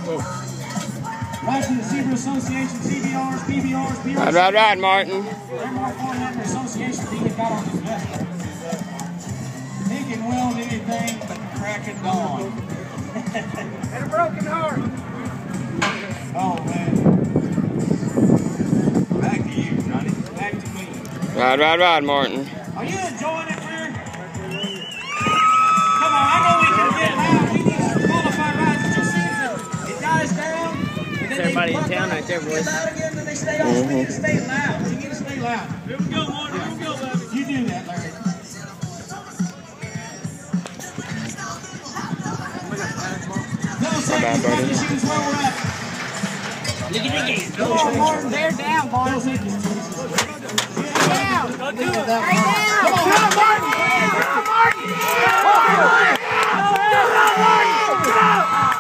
Right to the Zebra Association, CBRs, PBRs, PRs. Right, Martin. Landmark Farmland Association team that got on his vest. He can weld anything but the crack of dawn. And a broken heart. Oh, man. Back to you, Johnny. Back to me. Right, Martin. Are you enjoying it, man? Come on, I know we can get loud. We need some qualified rides. Did you see it dies down? That's everybody in town right there, boys. Get loud again, then they stay off. We need to stay loud. We need to stay loud. Here we go, Martin. Here we go, baby. You do that, Larry. Bye, buddy. Come on, Martin. They're down, boys. Down. Go do it. Right down. Come on, Martin. Come on, Martin. Come on, Martin.